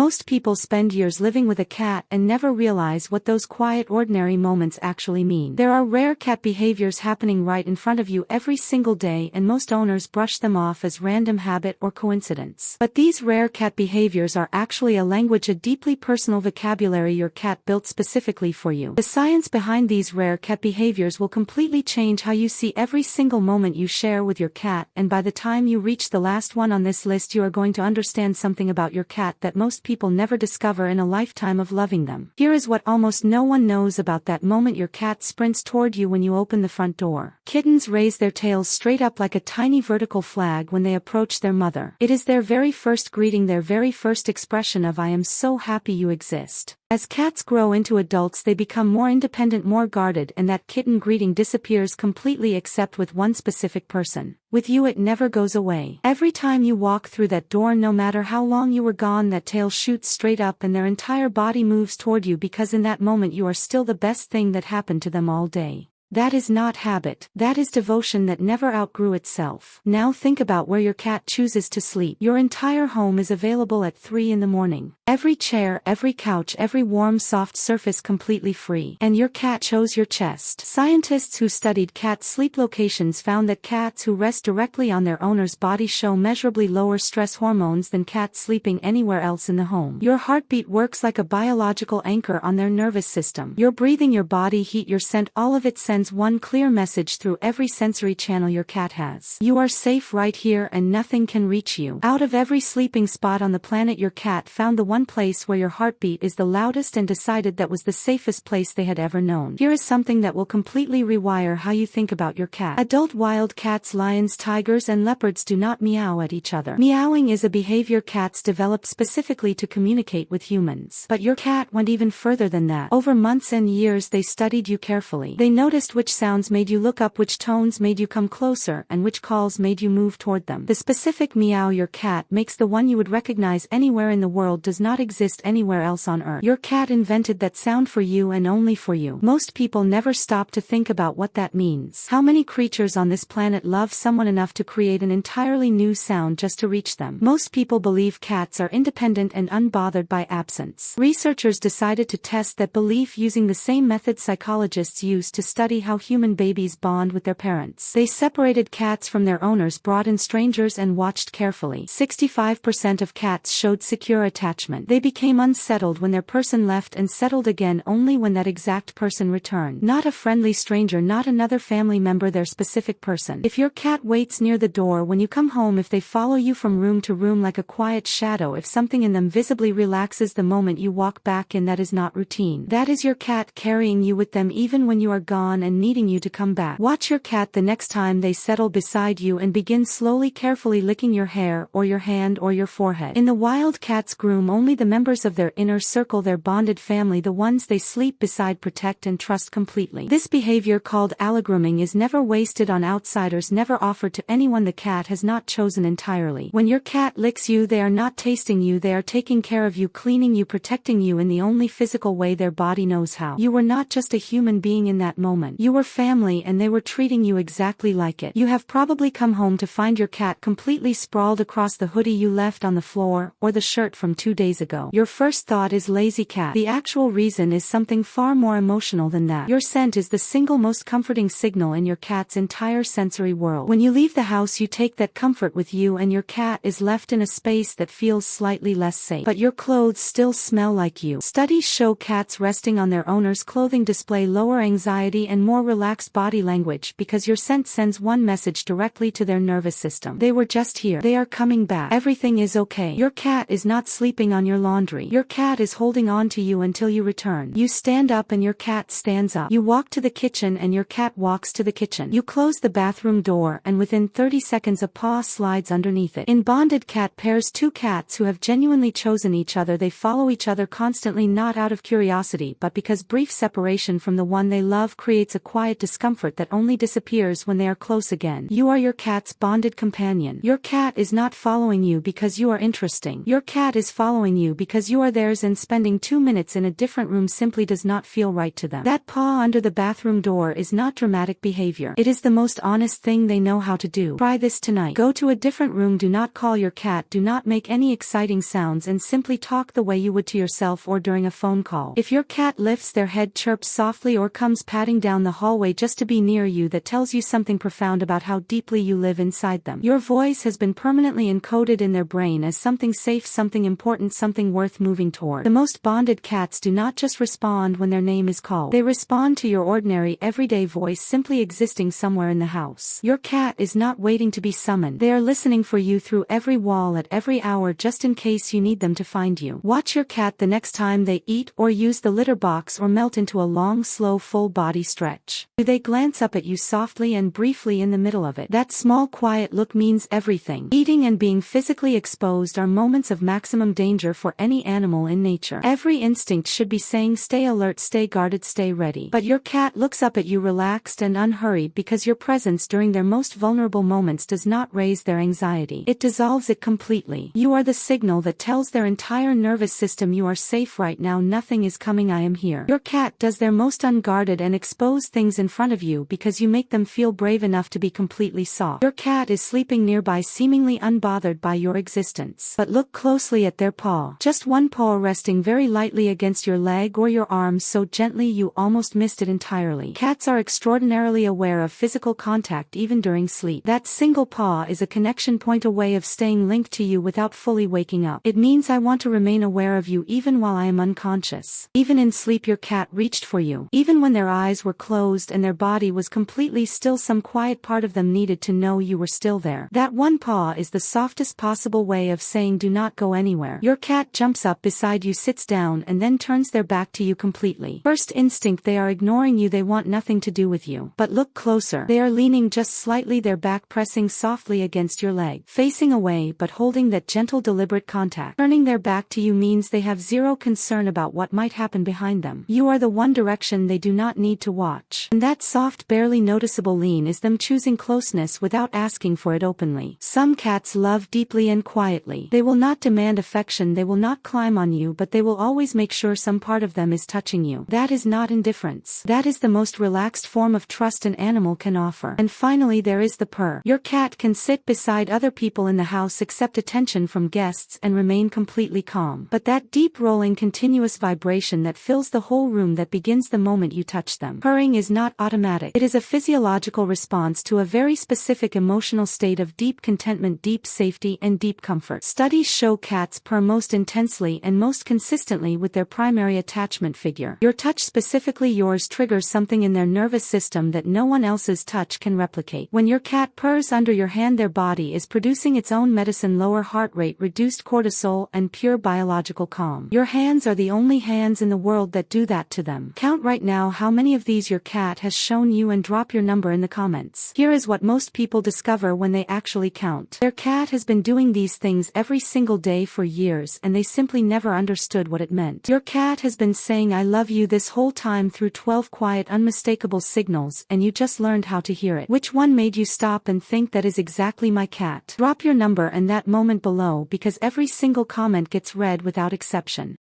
Most people spend years living with a cat and never realize what those quiet ordinary moments actually mean. There are rare cat behaviors happening right in front of you every single day, and most owners brush them off as random habit or coincidence. But these rare cat behaviors are actually a language, a deeply personal vocabulary your cat built specifically for you. The science behind these rare cat behaviors will completely change how you see every single moment you share with your cat, and by the time you reach the last one on this list, you are going to understand something about your cat that most people never discover in a lifetime of loving them. Here is what almost no one knows about that moment your cat sprints toward you when you open the front door. Kittens raise their tails straight up like a tiny vertical flag when they approach their mother. It is their very first greeting, their very first expression of "I am so happy you exist." As cats grow into adults, they become more independent, more guarded, and that kitten greeting disappears completely except with one specific person. With you, it never goes away. Every time you walk through that door, no matter how long you were gone, that tail shoots straight up and their entire body moves toward you, because in that moment you are still the best thing that happened to them all day. That is not habit. That is devotion that never outgrew itself. Now think about where your cat chooses to sleep. Your entire home is available at 3 in the morning. Every chair, every couch, every warm soft surface completely free. And your cat chose your chest. Scientists who studied cat sleep locations found that cats who rest directly on their owner's body show measurably lower stress hormones than cats sleeping anywhere else in the home. Your heartbeat works like a biological anchor on their nervous system. Your breathing, your body heat, your scent, all of it sends one clear message through every sensory channel your cat has. You are safe right here and nothing can reach you. Out of every sleeping spot on the planet, your cat found the one place where your heartbeat is the loudest and decided that was the safest place they had ever known. Here is something that will completely rewire how you think about your cat. Adult wild cats, lions, tigers, and leopards do not meow at each other. Meowing is a behavior cats developed specifically to communicate with humans. But your cat went even further than that. Over months and years, they studied you carefully. They noticed which sounds made you look up, which tones made you come closer, and which calls made you move toward them. The specific meow your cat makes, the one you would recognize anywhere in the world, does not exist anywhere else on earth. Your cat invented that sound for you and only for you. Most people never stop to think about what that means. How many creatures on this planet love someone enough to create an entirely new sound just to reach them? Most people believe cats are independent and unbothered by absence. Researchers decided to test that belief using the same method psychologists use to study how human babies bond with their parents. They separated cats from their owners, brought in strangers, and watched carefully. 65% of cats showed secure attachment. They became unsettled when their person left and settled again only when that exact person returned. Not a friendly stranger, not another family member, their specific person. If your cat waits near the door when you come home, if they follow you from room to room like a quiet shadow, if something in them visibly relaxes the moment you walk back in, that is not routine. That is your cat carrying you with them even when you are gone and needing you to come back. Watch your cat the next time they settle beside you and begin slowly, carefully licking your hair or your hand or your forehead. In the wild, cats groom only the members of their inner circle, their bonded family, the ones they sleep beside, protect, and trust completely. This behavior, called allogrooming, is never wasted on outsiders, never offered to anyone the cat has not chosen entirely. When your cat licks you, they are not tasting you, they are taking care of you, cleaning you, protecting you in the only physical way their body knows how. You were not just a human being in that moment. You were family, and they were treating you exactly like it. You have probably come home to find your cat completely sprawled across the hoodie you left on the floor, or the shirt from 2 days ago. Your first thought is lazy cat. The actual reason is something far more emotional than that. Your scent is the single most comforting signal in your cat's entire sensory world. When you leave the house, you take that comfort with you, and your cat is left in a space that feels slightly less safe. But your clothes still smell like you. Studies show cats resting on their owner's clothing display lower anxiety and more relaxed body language, because your scent sends one message directly to their nervous system. They were just here. They are coming back. Everything is okay. Your cat is not sleeping on your laundry. Your cat is holding on to you until you return. You stand up and your cat stands up. You walk to the kitchen and your cat walks to the kitchen. You close the bathroom door and within 30 seconds a paw slides underneath it. In bonded cat pairs, two cats who have genuinely chosen each other, they follow each other constantly, not out of curiosity but because brief separation from the one they love creates creates a quiet discomfort that only disappears when they are close again. You are your cat's bonded companion. Your cat is not following you because you are interesting. Your cat is following you because you are theirs, and spending 2 minutes in a different room simply does not feel right to them. That paw under the bathroom door is not dramatic behavior. It is the most honest thing they know how to do. Try this tonight. Go to a different room, do not call your cat, do not make any exciting sounds, and simply talk the way you would to yourself or during a phone call. If your cat lifts their head, chirps softly, or comes padding down the hallway just to be near you, that tells you something profound about how deeply you live inside them. Your voice has been permanently encoded in their brain as something safe, something important, something worth moving toward. The most bonded cats do not just respond when their name is called. They respond to your ordinary, everyday voice simply existing somewhere in the house. Your cat is not waiting to be summoned. They are listening for you through every wall at every hour, just in case you need them to find you. Watch your cat the next time they eat or use the litter box or melt into a long, slow, full body stretch. Do they glance up at you softly and briefly in the middle of it? That small, quiet look means everything. Eating and being physically exposed are moments of maximum danger for any animal in nature. Every instinct should be saying stay alert, stay guarded, stay ready. But your cat looks up at you relaxed and unhurried because your presence during their most vulnerable moments does not raise their anxiety. It dissolves it completely. You are the signal that tells their entire nervous system you are safe right now, nothing is coming, I am here. Your cat does their most unguarded and exposed things in front of you because you make them feel brave enough to be completely soft. Your cat is sleeping nearby, seemingly unbothered by your existence. But look closely at their paw. Just one paw resting very lightly against your leg or your arm, so gently you almost missed it entirely. Cats are extraordinarily aware of physical contact even during sleep. That single paw is a connection point, a way of staying linked to you without fully waking up. It means I want to remain aware of you even while I am unconscious. Even in sleep your cat reached for you. Even when their eyes were closed and their body was completely still, some quiet part of them needed to know you were still there. That one paw is the softest possible way of saying do not go anywhere. Your cat jumps up beside you, sits down, and then turns their back to you completely. First instinct, they are ignoring you, they want nothing to do with you. But look closer. They are leaning just slightly, their back pressing softly against your leg. Facing away but holding that gentle, deliberate contact. Turning their back to you means they have zero concern about what might happen behind them. You are the one direction they do not need to watch. And that soft, barely noticeable lean is them choosing closeness without asking for it openly. Some cats love deeply and quietly. They will not demand affection, they will not climb on you, but they will always make sure some part of them is touching you. That is not indifference. That is the most relaxed form of trust an animal can offer. And finally there is the purr. Your cat can sit beside other people in the house, accept attention from guests, and remain completely calm. But that deep rolling continuous vibration that fills the whole room, that begins the moment you touch them. Purring is not automatic. It is a physiological response to a very specific emotional state of deep contentment, deep safety, and deep comfort. Studies show cats purr most intensely and most consistently with their primary attachment figure. Your touch, specifically yours, triggers something in their nervous system that no one else's touch can replicate. When your cat purrs under your hand, their body is producing its own medicine: lower heart rate, reduced cortisol, and pure biological calm. Your hands are the only hands in the world that do that to them. Count right now how many of these your cat has shown you and drop your number in the comments. Here is what most people discover when they actually count. Their cat has been doing these things every single day for years, and they simply never understood what it meant. Your cat has been saying I love you this whole time through 12 quiet, unmistakable signals, and you just learned how to hear it. Which one made you stop and think that is exactly my cat? Drop your number and that moment below, because every single comment gets read without exception.